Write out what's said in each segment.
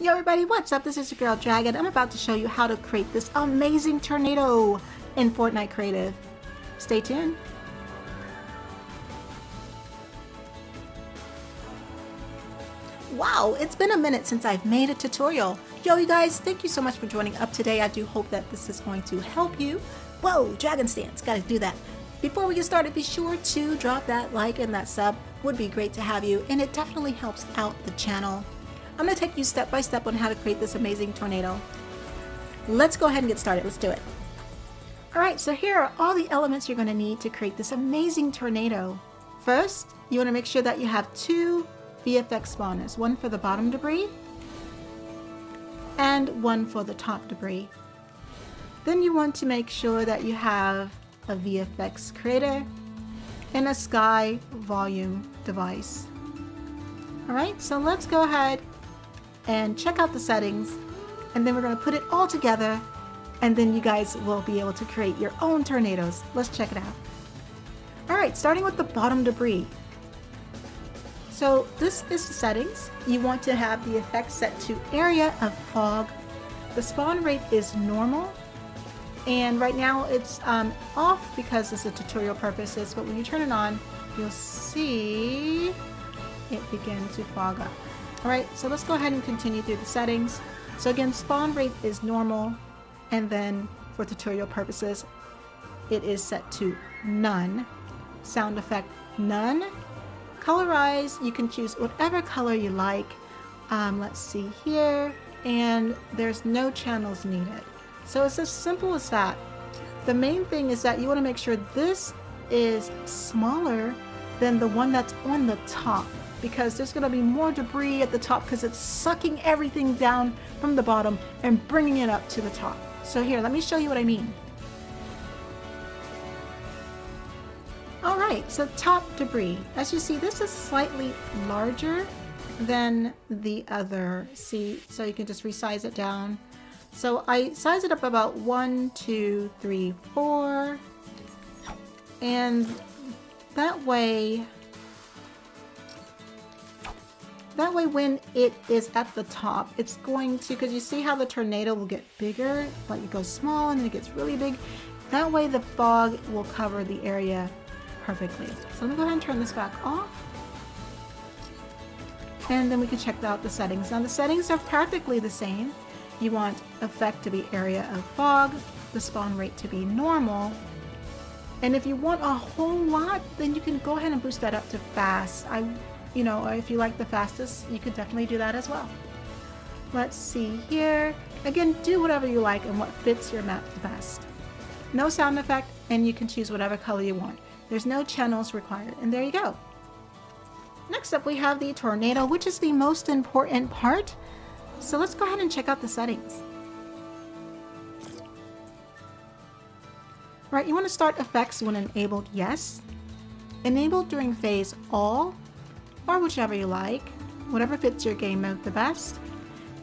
Yo everybody, what's up? This is your girl Dragon. I'm about to show you how to create this amazing tornado in Fortnite Creative. Stay tuned. Wow, it's been a minute since I've made a tutorial. Yo you guys, thank you so much for joining up today. I do hope that this is going to help you. Whoa, Dragon stance, gotta do that. Before we get started, be sure to drop that like and that sub. Would be great to have you, and it definitely helps out the channel. I'm going to take you step by step on how to create this amazing tornado. Let's go ahead and get started. Let's do it. Alright, so here are all the elements you're going to need to create this amazing tornado. First, you want to make sure that you have two VFX spawners, one for the bottom debris and one for the top debris. Then you want to make sure that you have a VFX creator and a sky volume device. Alright, so let's go ahead and check out the settings, and then we're going to put it all together, and then you guys will be able to create your own tornadoes. Let's check it out. Alright, starting with the bottom debris. So this is the settings. You want to have the effect set to area of fog. The spawn rate is normal, and right now it's off because it's a tutorial purposes, but when you turn it on, you'll see it begin to fog up. Alright, so let's go ahead and continue through the settings. So again, spawn rate is normal, and then for tutorial purposes, it is set to none. Sound effect, none. Colorize, you can choose whatever color you like. Let's see here, and there's no channels needed. So it's as simple as that. The main thing is that you want to make sure this is smaller than the one that's on the top, because there's going to be more debris at the top because it's sucking everything down from the bottom and bringing it up to the top. So here, let me show you what I mean. Alright, so top debris. As you see, this is slightly larger than the other. See, so you can just resize it down. So I size it up about 1, 2, 3, 4, and that way when it is at the top, it's going to, because you see how the tornado will get bigger, like it goes small and then it gets really big. That way the fog will cover the area perfectly. So let me go ahead and turn this back off, and then we can check out the settings. Now the settings are practically the same. You want effect to be area of fog, the spawn rate to be normal, and if you want a whole lot, then you can go ahead and boost that up to fast. You know, if you like the fastest, you could definitely do that as well. Let's see here. Again, do whatever you like and what fits your map the best. No sound effect, and you can choose whatever color you want. There's no channels required, and there you go. Next up, we have the tornado, which is the most important part. So let's go ahead and check out the settings. Right, you want to start effects when enabled, yes. Enabled during phase, all, or whichever you like, whatever fits your game mode the best.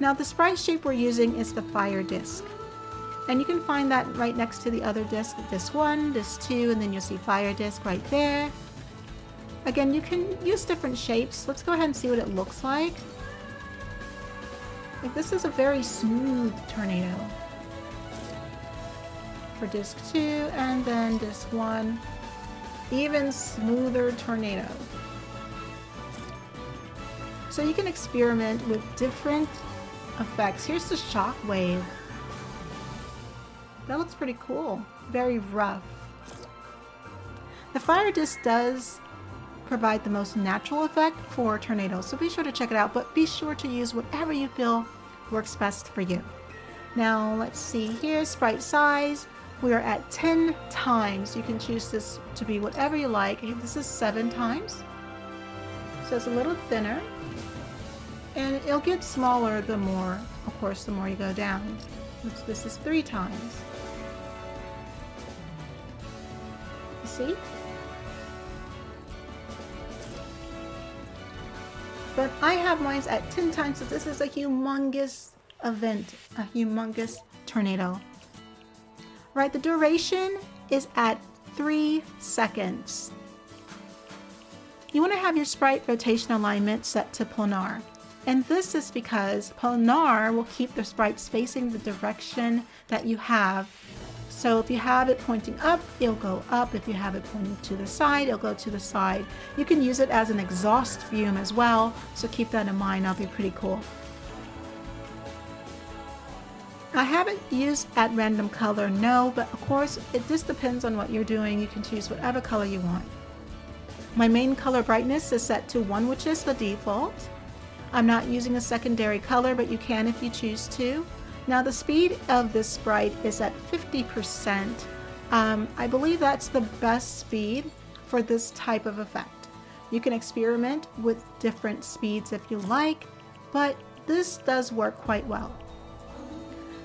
Now the sprite shape we're using is the fire disc, and you can find that right next to the other disc, disc 1, disc 2, and then you'll see fire disc right there. Again, you can use different shapes. Let's go ahead and see what it looks like. Like, this is a very smooth tornado for disc 2, and then disc 1, even smoother tornado. So you can experiment with different effects. Here's the shock wave. That looks pretty cool. Very rough. The fire disc does provide the most natural effect for tornadoes, so be sure to check it out, but be sure to use whatever you feel works best for you. Now let's see here, sprite size. We are at 10 times. You can choose this to be whatever you like. This is 7 times. So it's a little thinner. And it'll get smaller the more, of course, the more you go down. This is 3 times. You see? But I have mine at 10 times, so this is a humongous event, a humongous tornado. Right, the duration is at 3 seconds. You want to have your sprite rotation alignment set to planar. And this is because planar will keep the sprites facing the direction that you have. So if you have it pointing up, it'll go up. If you have it pointing to the side, it'll go to the side. You can use it as an exhaust fume as well, so keep that in mind. That'll be pretty cool. I haven't used at random color, no, but of course it just depends on what you're doing. You can choose whatever color you want. My main color brightness is set to 1, which is the default. I'm not using a secondary color, but you can if you choose to. Now the speed of this sprite is at 50%. I believe that's the best speed for this type of effect. You can experiment with different speeds if you like, but this does work quite well.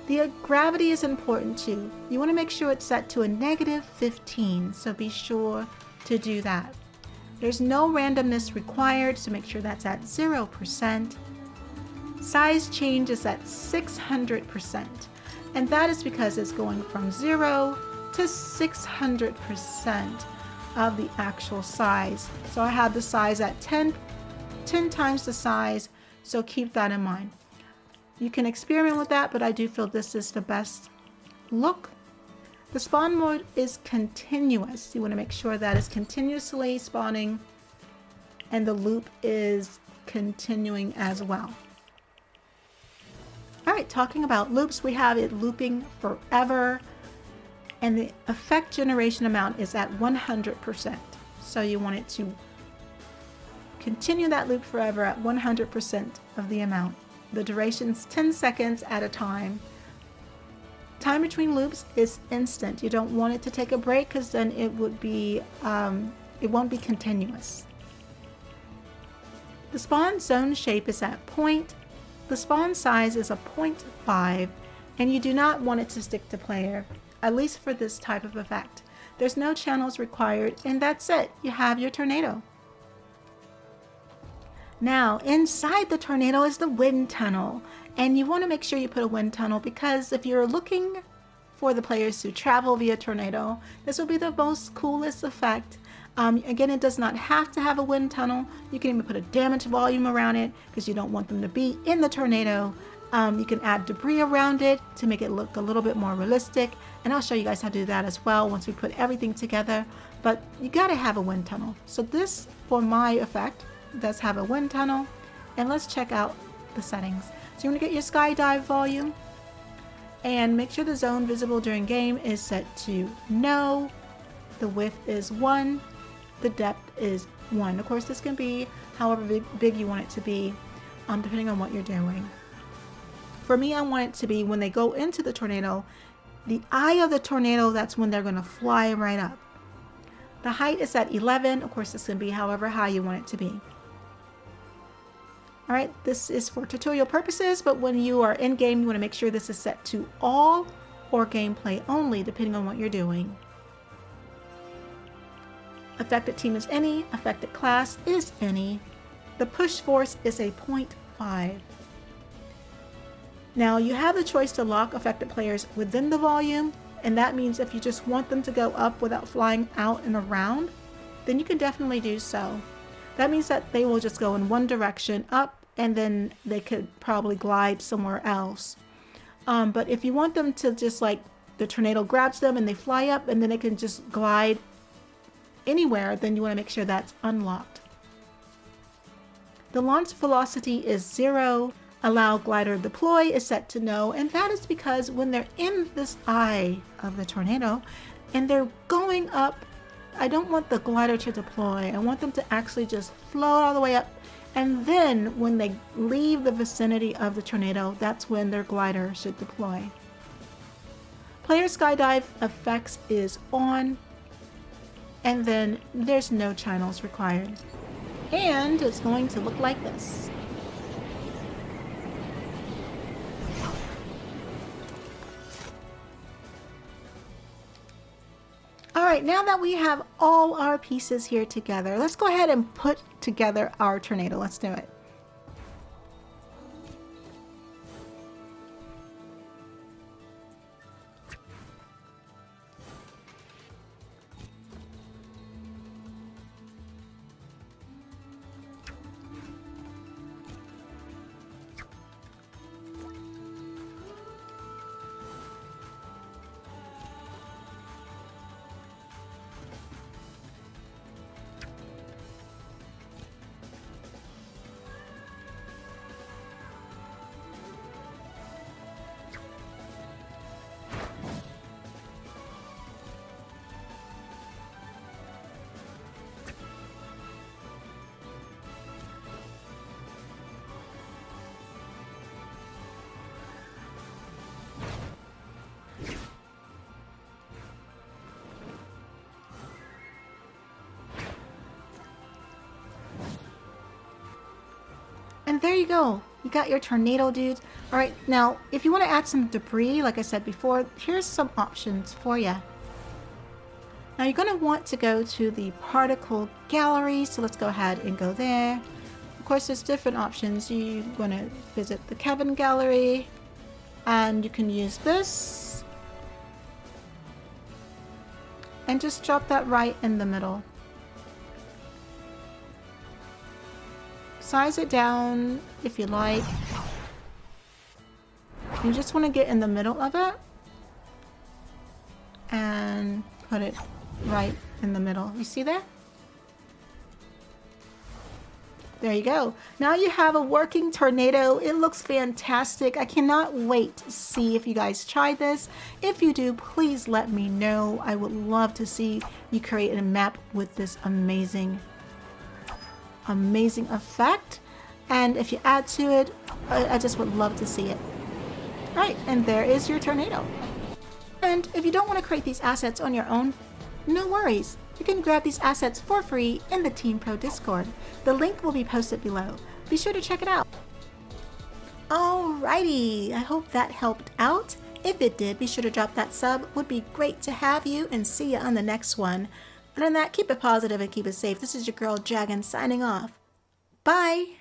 The gravity is important too. You want to make sure it's set to a -15, so be sure to do that. There's no randomness required, so make sure that's at 0%. Size change is at 600%, and that is because it's going from 0 to 600% of the actual size. So I have the size at 10 times the size, so keep that in mind. You can experiment with that, but I do feel this is the best look. The spawn mode is continuous. You want to make sure that it's continuously spawning and the loop is continuing as well. Alright, talking about loops, we have it looping forever, and the effect generation amount is at 100%. So you want it to continue that loop forever at 100% of the amount. The duration's 10 seconds at a time. Time between loops is instant. You don't want it to take a break because then it won't be continuous. The spawn zone shape is at point. The spawn size is a 0.5, and you do not want it to stick to player, at least for this type of effect. There's no channels required, and that's it. You have your tornado. Now, inside the tornado is the wind tunnel, and you want to make sure you put a wind tunnel because if you're looking for the players to travel via tornado, this will be the most coolest effect. Again, it does not have to have a wind tunnel. You can even put a damage volume around it because you don't want them to be in the tornado. You can add debris around it to make it look a little bit more realistic, and I'll show you guys how to do that as well once we put everything together. But you got to have a wind tunnel. So this, for my effect, does have a wind tunnel, and let's check out the settings. So you want to get your skydive volume and make sure the zone visible during game is set to no. The width is 1. The depth is 1. Of course, this can be however big you want it to be, depending on what you're doing. For me, I want it to be when they go into the tornado, the eye of the tornado, that's when they're going to fly right up. The height is at 11. Of course, this can be however high you want it to be. Alright, this is for tutorial purposes, but when you are in game, you want to make sure this is set to all or gameplay only, depending on what you're doing. Affected team is any, affected class is any. The push force is a 0.5. Now you have the choice to lock affected players within the volume, and that means if you just want them to go up without flying out and around, then you can definitely do so. That means that they will just go in one direction up, and then they could probably glide somewhere else. But if you want them to just like the tornado grabs them and they fly up and then they can just glide anywhere, then you want to make sure that's unlocked. The launch velocity is 0. Allow glider deploy is set to no, and that is because when they're in this eye of the tornado and they're going up, I don't want the glider to deploy. I want them to actually just float all the way up, and then when they leave the vicinity of the tornado, that's when their glider should deploy. Player skydive effects is on, and then there's no channels required. And it's going to look like this. Alright, now that we have all our pieces here together, let's go ahead and put together our tornado. Let's do it. And there you go. You got your tornado, dudes. All right, now, if you want to add some debris, like I said before, here's some options for you. Now, you're going to want to go to the particle gallery, so let's go ahead and go there. Of course, there's different options. You're going to visit the Kevin gallery, and you can use this. And just drop that right in the middle. Size it down if you like. You just want to get in the middle of it and put it right in the middle. You see there? There you go. Now you have a working tornado. It looks fantastic. I cannot wait to see if you guys try this. If you do, please let me know. I would love to see you create a map with this amazing effect. And if you add to it, I just would love to see it. Right, and there is your tornado. And if you don't want to create these assets on your own, no worries. You can grab these assets for free in the Team Pro Discord. The link will be posted below. Be sure to check it out. Alrighty, I hope that helped out. If it did, be sure to drop that sub. Would be great to have you, and see you on the next one. Other than that, keep it positive and keep it safe. This is your girl Dragon signing off. Bye!